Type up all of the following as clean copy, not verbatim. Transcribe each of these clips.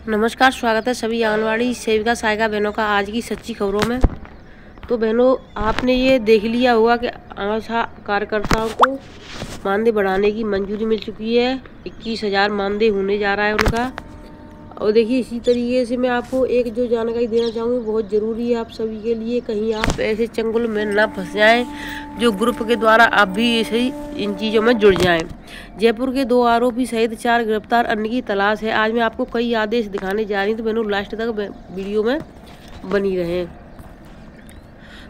नमस्कार, स्वागत है सभी आंगनवाड़ी सेविका सहायिका बहनों का आज की सच्ची खबरों में। तो बहनों, आपने ये देख लिया होगा कि आशा कार्यकर्ताओं को मानदेय बढ़ाने की मंजूरी मिल चुकी है। 21,000 मानदेय होने जा रहा है उनका। और देखिए, इसी तरीके से मैं आपको एक जो जानकारी देना चाहूँगी, बहुत ज़रूरी है आप सभी के लिए। कहीं आप ऐसे चंगुल में ना फंस जाएँ जो ग्रुप के द्वारा आप भी ऐसे ही इन चीज़ों में जुड़ जाएं। जयपुर के 2 आरोपी सहित 4 गिरफ्तार, अन्य की तलाश है। आज मैं आपको कई आदेश दिखाने जा रही हूँ, तो बहनों लास्ट तक वीडियो में बनी रहें।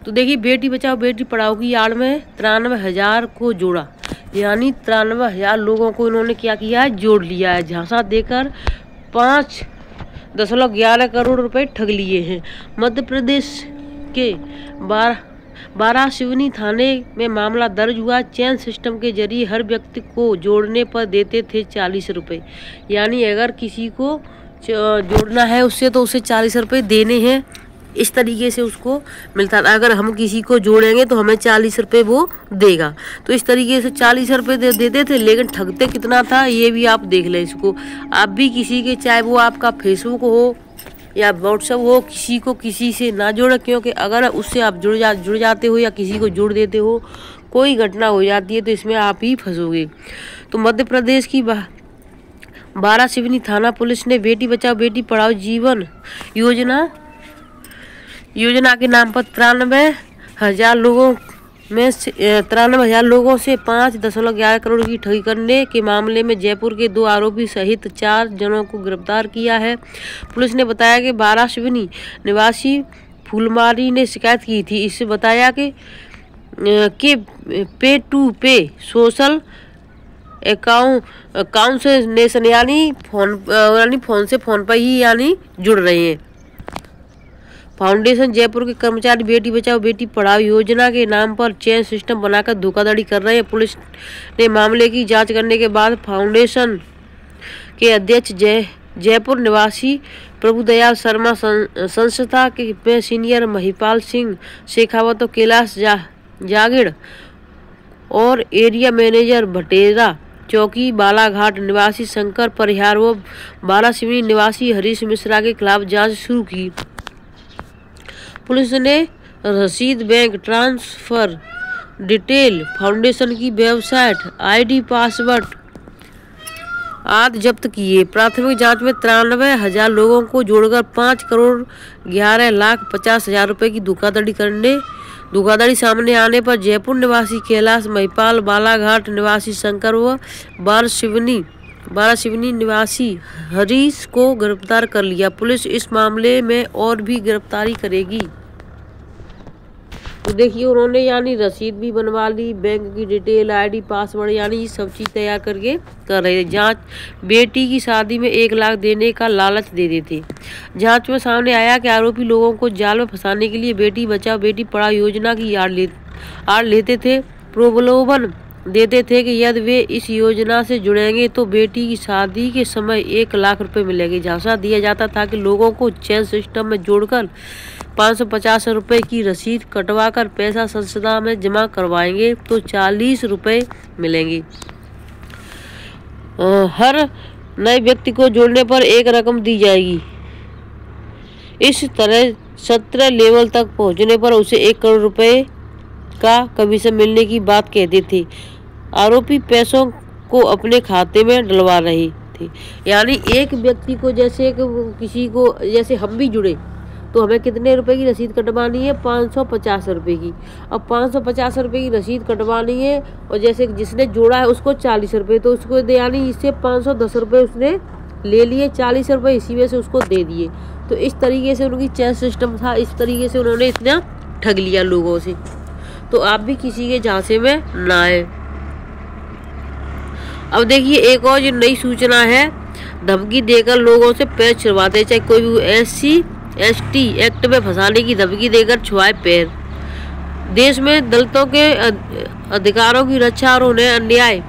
तो देखिए, बेटी बचाओ बेटी पढ़ाओ की आड़ में 93,000 को जोड़ा, यानी 93,000 लोगों को इन्होंने क्या किया है, जोड़ लिया है। झांसा देकर 5.11 करोड़ रुपए ठग लिए हैं। मध्य प्रदेश के बारासिवनी थाने में मामला दर्ज हुआ। चेन सिस्टम के जरिए हर व्यक्ति को जोड़ने पर देते थे 40 रुपये, यानी अगर किसी को जोड़ना है उससे तो उसे 40 रुपये देने हैं। इस तरीके से उसको मिलता था। अगर हम किसी को जोड़ेंगे तो हमें 40 रुपये वो देगा। तो इस तरीके से 40 रुपये देते थे, लेकिन ठगते कितना था ये भी आप देख लें। इसको आप भी किसी के, चाहे वो आपका फेसबुक हो या व्हाट्सएप हो, किसी को किसी से ना जोड़े, क्योंकि अगर उससे आप जुड़ जाते हो या किसी को जोड़ देते हो, कोई घटना हो जाती है तो इसमें आप ही फंसोगे। तो मध्य प्रदेश की बारासिवनी थाना पुलिस ने बेटी बचाओ बेटी पढ़ाओ जीवन योजना के नाम पर 93,000 लोगों से 5.11 करोड़ की ठगी करने के मामले में जयपुर के 2 आरोपी सहित 4 जनों को गिरफ्तार किया है। पुलिस ने बताया कि बारासिवनी निवासी फूलमारी ने शिकायत की थी। इससे बताया कि पे टू पे सोशल अकाउंट से नेशन यानी फोन से फोन पर ही यानी जुड़ रहे हैं। फाउंडेशन जयपुर के कर्मचारी बेटी बचाओ बेटी पढ़ाओ योजना के नाम पर चेन सिस्टम बनाकर धोखाधड़ी कर रहे हैं। पुलिस ने मामले की जांच करने के बाद फाउंडेशन के अध्यक्ष जयपुर निवासी प्रभुदयाल शर्मा, संस्था के सीनियर महिपाल सिंह शेखावत, कैलाश जागीड़ और एरिया मैनेजर भटेरा चौकी बालाघाट निवासी शंकर परिहार व बारासिवनी निवासी हरीश मिश्रा के खिलाफ जांच शुरू की। पुलिस ने रसीद, बैंक ट्रांसफर डिटेल, फाउंडेशन की वेबसाइट, आईडी, पासवर्ड आदि जब्त किए। प्राथमिक जांच में 93,000 लोगों को जोड़कर 5,11,50,000 रुपए की धोखाधड़ी सामने आने पर जयपुर निवासी कैलाश, महिपाल, बालाघाट निवासी शंकर व बारासिवनी निवासी हरीश को गिरफ्तार कर लिया। पुलिस इस मामले में और भी गिरफ्तारी करेगी। तो देखिए, उन्होंने यानी रसीद भी बनवा ली, बैंक की डिटेल, आईडी, पासवर्ड यानी ये सब चीज़ तैयार करके कर रहे थे। जांच, बेटी की शादी में 1 लाख देने का लालच दे देते। जांच में सामने आया कि आरोपी लोगों को जाल में फंसाने के लिए बेटी बचाओ बेटी पढ़ाओ योजना की आड़ लेते थे। प्रलोभन देते थे कि यदि वे इस योजना से जुड़ेंगे तो बेटी की शादी के समय 1 लाख रुपए मिलेंगे। झांसा दिया जाता था कि लोगों को चेन सिस्टम में जोड़कर 550 रुपये की रसीद कटवाकर पैसा संस्था में जमा करवाएंगे तो 40 रुपये मिलेंगे। हर नए व्यक्ति को जोड़ने पर एक रकम दी जाएगी। इस तरह 17 लेवल तक पहुंचने पर उसे 1 करोड़ रुपए का कमीशन मिलने की बात कहते थे। आरोपी पैसों को अपने खाते में डलवा रहे थे, यानी एक व्यक्ति को, जैसे किसी को, जैसे हम भी जुड़े तो हमें कितने रुपए की रसीद कटवानी है, 550 रुपये की। अब 550 रुपये की रसीद कटवानी है और जैसे जिसने जोड़ा है उसको 40 रुपये, तो उसको दे, यानी इससे 510 रुपये उसने ले लिए, 40 रुपये इसी में से उसको दे दिए। तो इस तरीके से उनकी चेन सिस्टम था, इस तरीके से उन्होंने इतना ठग लिया लोगों से। तो आप भी किसी के झांसे में ना आए। अब देखिए, एक और जो नई सूचना है, धमकी देकर लोगों से पैर छुड़वाते, चाहे कोई भी SC/ST एक्ट में फंसाने की धमकी देकर छुआए पैर। देश में दलितों के अधिकारों की रक्षा और उन्हें अन्याय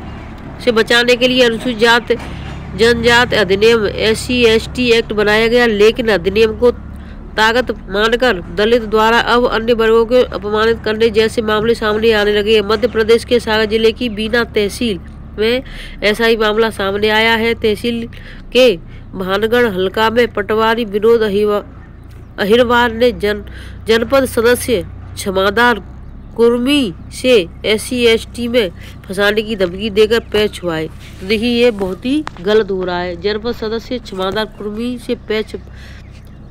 से बचाने के लिए अनुसूचित जनजाति अधिनियम SC/ST एक्ट बनाया गया, लेकिन अधिनियम को ताकत मानकर दलित द्वारा अब अन्य वर्गों को अपमानित करने जैसे मामले सामने आने लगे। मध्य प्रदेश के सागर जिले की बीना तहसील में ऐसा ही मामला सामने आया है। तहसील के भानगढ़ हलका में पटवारी विनोद अहिरवार ने जनपद सदस्य क्षमादार कुर्मी से SC/ST में फंसाने की धमकी देकर पैर छुआए। तो देखिए ये बहुत ही गलत हो रहा है। जनपद सदस्य क्षमादार कुर्मी से पैर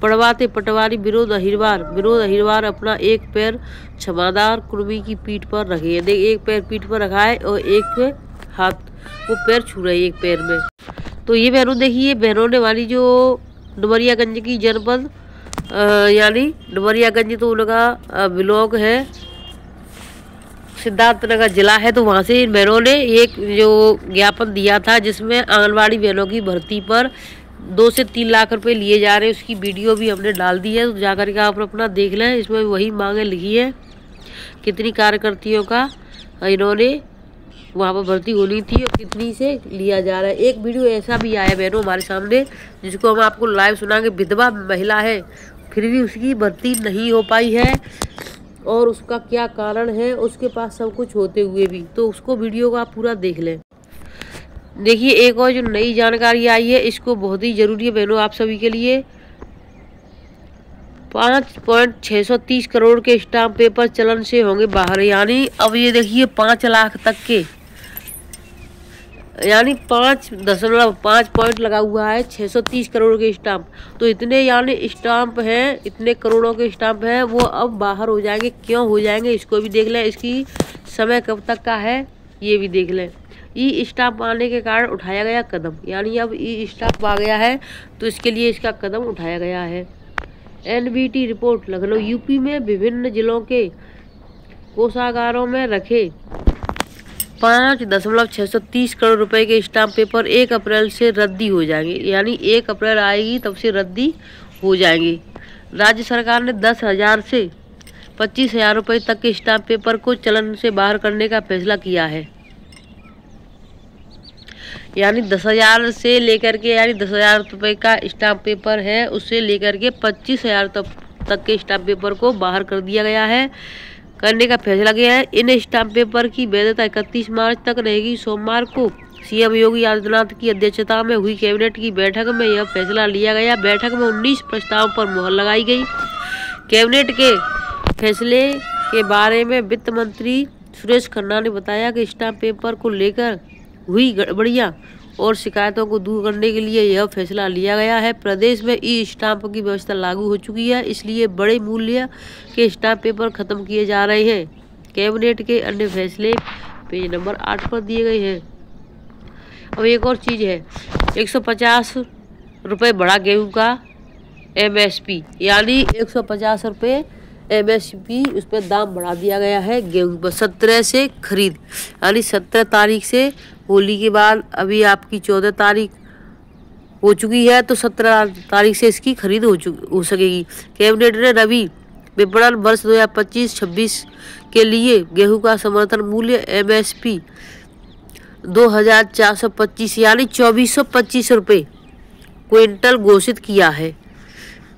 पड़वाते पटवारी विनोद अहिरवार अपना एक पैर क्षमादार कुर्मी की पीठ पर रखे। देख, एक पैर पीठ पर रखा है और एक पे हाथ, वो पैर छू रहे एक पैर में। तो ये बहनों देखिए, बहनों वाली जो डुमरियागंज की जनपद यानी डुमरियागंज तो उनका ब्लॉक है, सिद्धार्थनगर जिला है। तो वहाँ से इन बहनों ने एक जो ज्ञापन दिया था जिसमें आंगनबाड़ी बहनों की भर्ती पर 2 से 3 लाख रुपए लिए जा रहे हैं, उसकी वीडियो भी हमने डाल दी है। तो जाकर के आप अपना देख लें। इसमें वही मांगे लिखी है कितनी कार्यकर्तियों का इन्होंने वहाँ पर भर्ती होनी थी और कितनी से लिया जा रहा है। एक वीडियो ऐसा भी आया बहनों हमारे सामने जिसको हम आपको लाइव सुनाएंगे। विधवा महिला है फिर भी उसकी भर्ती नहीं हो पाई है और उसका क्या कारण है, उसके पास सब कुछ होते हुए भी। तो उसको वीडियो को आप पूरा देख लें। देखिए एक और जो नई जानकारी आई है, इसको बहुत ही ज़रूरी है बहनों आप सभी के लिए। 5.630 करोड़ के स्टाम्प पेपर चलन से होंगे बाहर। यानी अब ये देखिए 5 लाख तक के, यानी 5.5 पॉइंट लगा हुआ है 630 करोड़ के स्टाम्प। तो इतने यानी स्टाम्प हैं, इतने करोड़ों के स्टाम्प हैं, वो अब बाहर हो जाएंगे। क्यों हो जाएंगे इसको भी देख लें। इसकी समय कब तक का है ये भी देख लें। ई स्टाम्प आने के कारण उठाया गया कदम, यानी अब ई स्टाम्प आ गया है तो इसके लिए इसका कदम उठाया गया है। NBT रिपोर्ट, लखनऊ यूपी में विभिन्न जिलों के कोषागारों में रखे 5.630 करोड़ रुपए के स्टाम्प पेपर 1 अप्रैल से रद्दी हो जाएंगे। यानी 1 अप्रैल आएगी तब से रद्दी हो जाएंगी। राज्य सरकार ने 10,000 से 25,000 रुपये तक के स्टाम्प पेपर को चलन से बाहर करने का फैसला किया है। यानी 10,000 से लेकर के, यानी 10,000 रुपये का स्टाम्प पेपर है उससे लेकर के 25,000 तक के स्टाम्प पेपर को बाहर कर दिया गया है, करने का फैसला किया है। इन स्टाम्प पेपर की वैधता 31 मार्च तक रहेगी। सोमवार को CM योगी आदित्यनाथ की अध्यक्षता में हुई कैबिनेट की बैठक में यह फैसला लिया गया। बैठक में 19 प्रस्तावों पर मुहर लगाई गई। कैबिनेट के फैसले के बारे में वित्त मंत्री सुरेश खन्ना ने बताया कि स्टाम्प पेपर को लेकर हुई गड़बड़ियां और शिकायतों को दूर करने के लिए यह फैसला लिया गया है। प्रदेश में ई स्टाम्प की व्यवस्था लागू हो चुकी है, इसलिए बड़े मूल्य के स्टाम्प पेपर खत्म किए जा रहे हैं। कैबिनेट के अन्य फैसले पेज नंबर 8 पर दिए गए हैं। अब एक और चीज़ है, 150 रुपये बढ़ा गेहूँ का MSP, यानी 150 रुपये MSP उस पर दाम बढ़ा दिया गया है गेहूँ पर। 17 से खरीद, यानी 17 तारीख से, होली के बाद अभी आपकी 14 तारीख हो चुकी है तो 17 तारीख से इसकी खरीद हो सकेगी। कैबिनेट ने रबी विपणन वर्ष 2025-26 के लिए गेहूं का समर्थन मूल्य MSP 2,425 यानी 2,425 रुपये क्विंटल घोषित किया है।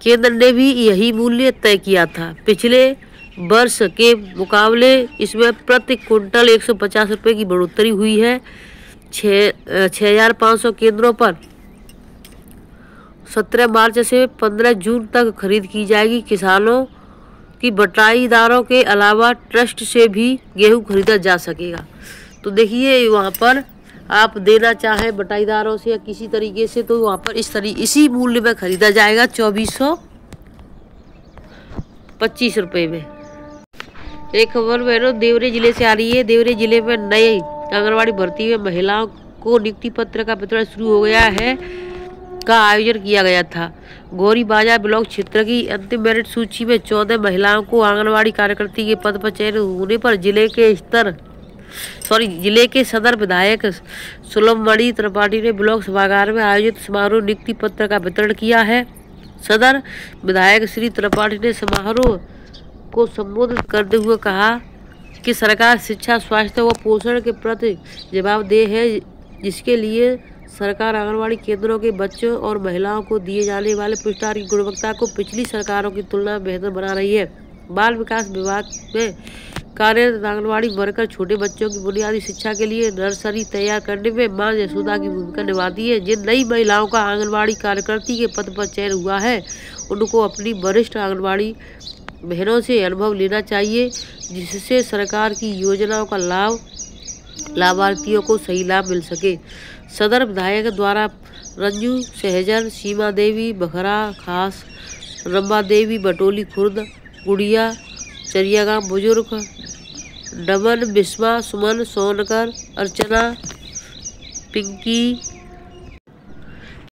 केंद्र ने भी यही मूल्य तय किया था। पिछले वर्ष के मुकाबले इसमें प्रति क्विंटल 150 रुपये की बढ़ोतरी हुई है। 6,500 केंद्रों पर 17 मार्च से 15 जून तक खरीद की जाएगी। किसानों की बटाईदारों के अलावा ट्रस्ट से भी गेहूं खरीदा जा सकेगा। तो देखिए वहाँ पर आप देना चाहें बटाईदारों से या किसी तरीके से, तो वहाँ पर इसी मूल्य में खरीदा जाएगा 2,425 रुपये में। एक खबर बहनों देवरी जिले से आ रही है। देवरी जिले में नए आंगनबाड़ी भर्ती में महिलाओं को नियुक्ति पत्र का वितरण शुरू हो गया है का आयोजन किया गया था। गौरी बाजार ब्लॉक क्षेत्र की अंतिम मेरिट सूची में 14 महिलाओं को आंगनबाड़ी कार्यकर्ती के पद पर चयन होने पर जिले के सदर विधायक सुलभमणि त्रिपाठी ने ब्लॉक सभागार में आयोजित समारोह नियुक्ति पत्र का वितरण किया है। सदर विधायक श्री त्रिपाठी ने समारोह को संबोधित करते हुए कहा कि सरकार शिक्षा, स्वास्थ्य व पोषण के प्रति जवाबदेह है, जिसके लिए सरकार आंगनबाड़ी केंद्रों के बच्चों और महिलाओं को दिए जाने वाले पुरस्कार की गुणवत्ता को पिछली सरकारों की तुलना में बेहतर बना रही है। बाल विकास विभाग में कार्यरत आंगनबाड़ी वर्कर छोटे बच्चों की बुनियादी शिक्षा के लिए नर्सरी तैयार करने में मां यशोदा की भूमिका निभाती है। जिन नई महिलाओं का आंगनबाड़ी कार्यकर्ती के पद पर चयन हुआ है, उनको अपनी वरिष्ठ आंगनबाड़ी बहनों से अनुभव लेना चाहिए, जिससे सरकार की योजनाओं का लाभार्थियों को सही लाभ मिल सके। सदर विधायक द्वारा रंजू सहजन, सीमा देवी बखरा खास, रंबा देवी बटोली खुर्द, गुड़िया चरियागांव बुजुर्ग, डमन बिस्वा, सुमन सोनकर, अर्चना,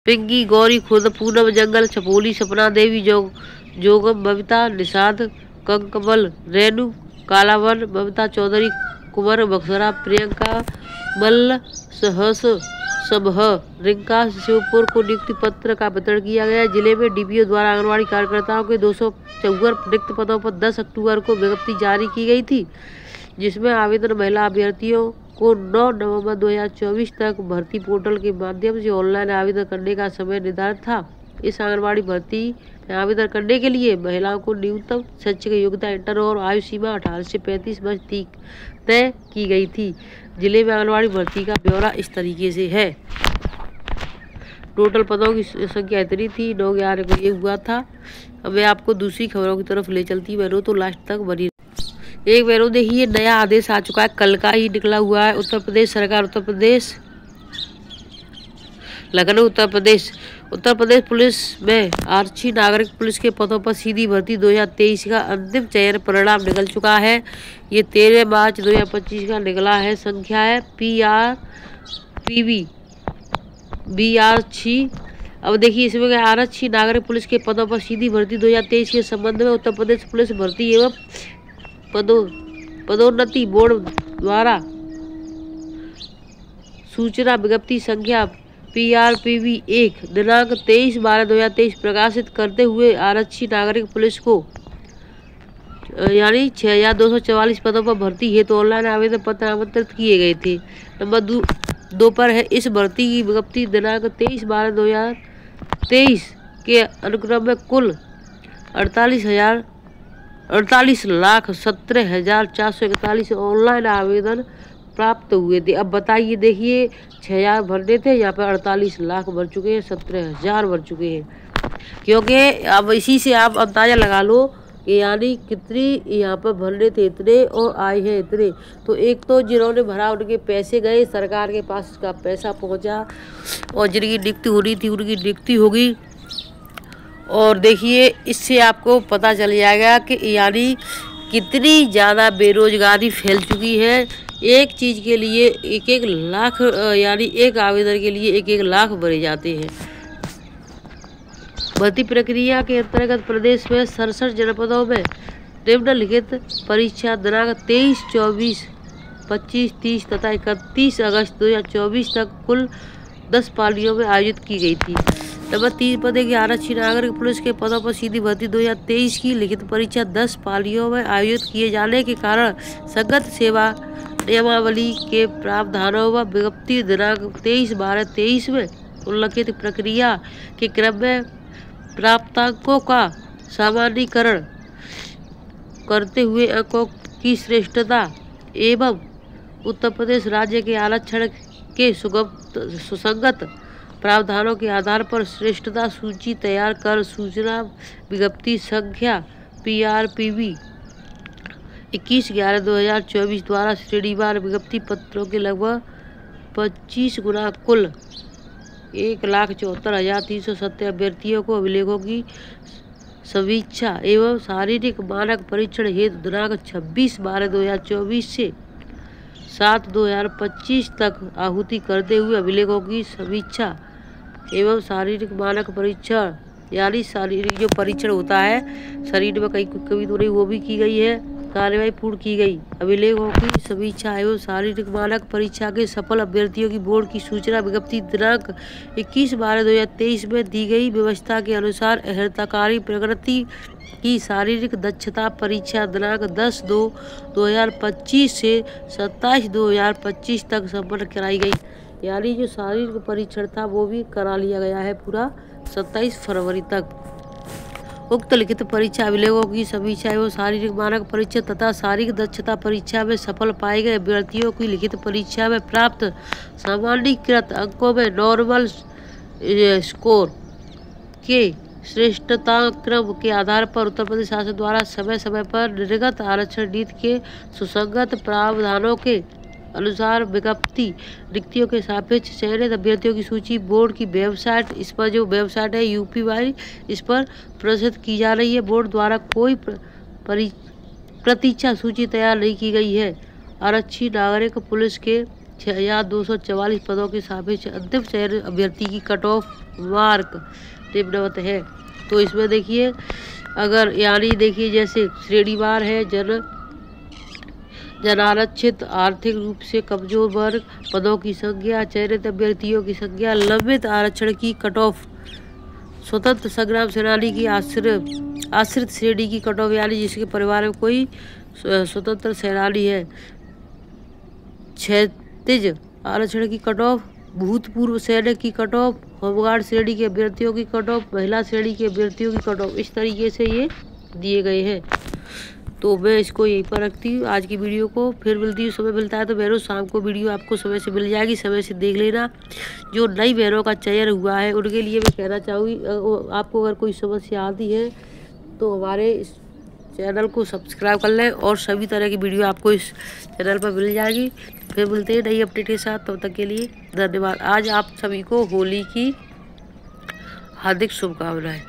पिंकी गौरी खुर्द, पूनम जंगल छपोली, सपना देवी जोगम, बबीता निषाद कंकमल, रेणु कालावन, बबीता चौधरी कुंवर बक्सरा, प्रियंका मल्ल सहस सबह, रिंका शिवपुर को नियुक्ति पत्र का वितरण किया गया। जिले में डीपीओ द्वारा आंगनबाड़ी कार्यकर्ताओं के 254 रिक्त पदों पर 10 अक्टूबर को विज्ञप्ति जारी की गई थी, जिसमें आवेदन महिला अभ्यर्थियों को 9 नवंबर 2024 तक भर्ती पोर्टल के माध्यम से ऑनलाइन आवेदन करने का समय निर्धारित था। इस आंगनबाड़ी भर्ती में आवेदन करने के लिए महिलाओं को न्यूनतम शैक्षिक योग्यता इंटर और आयु सीमा 18 से 35 वर्ष तय की गई थी। जिले में आंगनबाड़ी भर्ती का ब्यौरा इस तरीके से है। टोटल पदों की संख्या इतनी थी, 9/11 को ये हुआ था। अब मैं आपको दूसरी खबरों की तरफ ले चलती बहनों, तो लास्ट तक बनी। एक बहनों देखिए, नया आदेश आ चुका है, कल का ही निकला हुआ है। उत्तर प्रदेश सरकार, उत्तर प्रदेश लखनऊ उत्तर प्रदेश पुलिस में आरक्षी नागरिक पुलिस के पदों पर सीधी भर्ती 2023 का अंतिम चयन परिणाम निकल चुका है। ये 13 मार्च 2025 का निकला है। संख्या है BR6। अब देखिए इसमें आरक्षी नागरिक पुलिस के पदों पर सीधी भर्ती 2023 के संबंध में उत्तर प्रदेश पुलिस भर्ती एवं पदोन्नति बोर्ड द्वारा सूचना विज्ञप्ति संख्या PRPV1 दिनांक 23/12/2023 प्रकाशित करते हुए आरक्षी नागरिक पुलिस को यानी 6244 पदों पर भर्ती हेतु ऑनलाइन आवेदन पत्र आमंत्रित किए गए थे। नंबर 2 पर है, इस भर्ती की विज्ञप्ति दिनांक 23/12/2023 के अनुक्रम में कुल 48,17,441 ऑनलाइन आवेदन प्राप्त हुए थे। अब बताइए, देखिए 6,000 भरने थे, यहाँ पर 48 लाख भर चुके हैं, 17,000 भर चुके हैं। क्योंकि अब इसी से आप अंदाजा लगा लो कि यानी कितनी यहाँ पर भरने थे इतने और आए हैं इतने। तो एक तो जिन्होंने भरा उनके पैसे गए, सरकार के पास उसका पैसा पहुँचा, और जिनकी नियुक्ति होनी थी उनकी नियुक्ति होगी। और देखिए इससे आपको पता चल जाएगा कि यानी कितनी ज़्यादा बेरोजगारी फैल चुकी है। एक चीज़ के लिए 1-1 लाख यानी एक आवेदन के लिए 1-1 लाख भरे जाते हैं। भर्ती प्रक्रिया के अंतर्गत प्रदेश में 67 जनपदों में निम्नलिखित परीक्षा दिनांक 23, 24, 25, 30 तथा 31 अगस्त 2024 तक कुल 10 पालियों में आयोजित की गई थी। नंबर 3 पर देखिए, आरक्षी नागरिक पुलिस के पदों पर सीधी भर्ती 2023 की लिखित परीक्षा 10 पालियों में आयोजित किए जाने के कारण संगत सेवा नियमावली के प्रावधानों व विज्ञप्ति दिनांक 23/12/23 में उल्लिखित प्रक्रिया के क्रम में प्राप्तांकों का सामान्यीकरण करते हुए अंकों की श्रेष्ठता एवं उत्तर प्रदेश राज्य के आरक्षण के सुसंगत प्रावधानों के आधार पर श्रेष्ठता सूची तैयार कर सूचना विज्ञप्ति संख्या PRPV 21/11/2024 द्वारा श्रेणीवार विज्ञप्ति पत्रों के लगभग 25 गुना कुल 1,74,370 अभ्यर्थियों को अभिलेखों की समीक्षा एवं शारीरिक मानक परीक्षण हेतु दिनांक 26/12/2024 से 7/2025 तक आहुति करते हुए अभिलेखों की समीक्षा एवं शारीरिक मानक परीक्षण यानी शारीरिक जो परीक्षण होता है शरीर में कहीं कभी तो नहीं, वो भी की गई है, कार्यवाही पूर्ण की गई। अभिलेखों की समीक्षा एवं शारीरिक मानक परीक्षा के सफल अभ्यर्थियों की बोर्ड की सूचना विज्ञप्ति दिनांक 21/12/2023 में दी गई व्यवस्था के अनुसार अर्हताकारी प्रकृति की शारीरिक दक्षता परीक्षा दिनांक 10/2/2025 से 27/2/2025 तक संपन्न कराई गई। यानी जो शारीरिक परीक्षण था वो भी करा लिया गया है पूरा 27 फरवरी तक। उक्त लिखित परीक्षा अभिलेखों की समीक्षा एवं शारीरिक मानक परीक्षा तथा शारीरिक दक्षता परीक्षा में सफल पाए गए अभ्यर्थियों की लिखित परीक्षा में प्राप्त सामान्यीकृत अंकों में नॉर्मल स्कोर के श्रेष्ठता क्रम के आधार पर उत्तर प्रदेश शासन द्वारा समय समय पर निर्गत आरक्षण नीति के सुसंगत प्रावधानों के अनुसार विज्ञप्ति रिक्तियों के सापेक्ष चयनित अभ्यर्थियों की सूची बोर्ड की वेबसाइट, इस पर जो वेबसाइट है UPY, इस पर प्रदर्शित की जा रही है। बोर्ड द्वारा कोई प्रतीक्षा सूची तैयार नहीं की गई है। आरक्षी नागरिक पुलिस के 6244 पदों के सापेक्ष अंतिम चयन अभ्यर्थी की कट ऑफ मार्क निम्नवत है। तो इसमें देखिए, अगर यानी देखिए जैसे श्रेणीवार है, जन आरक्षित, आर्थिक रूप से कमजोर वर्ग, पदों की संख्या, चयनित अभ्यर्थियों की संख्या, लंबित आरक्षण की कट ऑफ, स्वतंत्र संग्राम सेनानी की आश्रित श्रेणी की कट ऑफ यानी जिसके परिवार में कोई स्वतंत्र सेनानी है, क्षैतिज आरक्षण की कट ऑफ, भूतपूर्व सैनिक की कट ऑफ, होमगार्ड श्रेणी के अभ्यर्थियों की कट ऑफ, महिला श्रेणी के अभ्यर्थियों की कट ऑफ, इस तरीके से ये दिए गए हैं। तो मैं इसको यहीं पर रखती हूँ आज की वीडियो को। फिर मिलती हूँ, समय मिलता है तो बहनों शाम को वीडियो आपको समय से मिल जाएगी, समय से देख लेना। जो नई बहनों का चयन हुआ है उनके लिए मैं कहना चाहूँगी, आपको अगर कोई समस्या आती है तो हमारे इस चैनल को सब्सक्राइब कर लें और सभी तरह की वीडियो आपको इस चैनल पर मिल जाएगी। फिर मिलते हैं नई अपडेट के साथ, तब तक के लिए धन्यवाद। आज आप सभी को होली की हार्दिक शुभकामनाएं।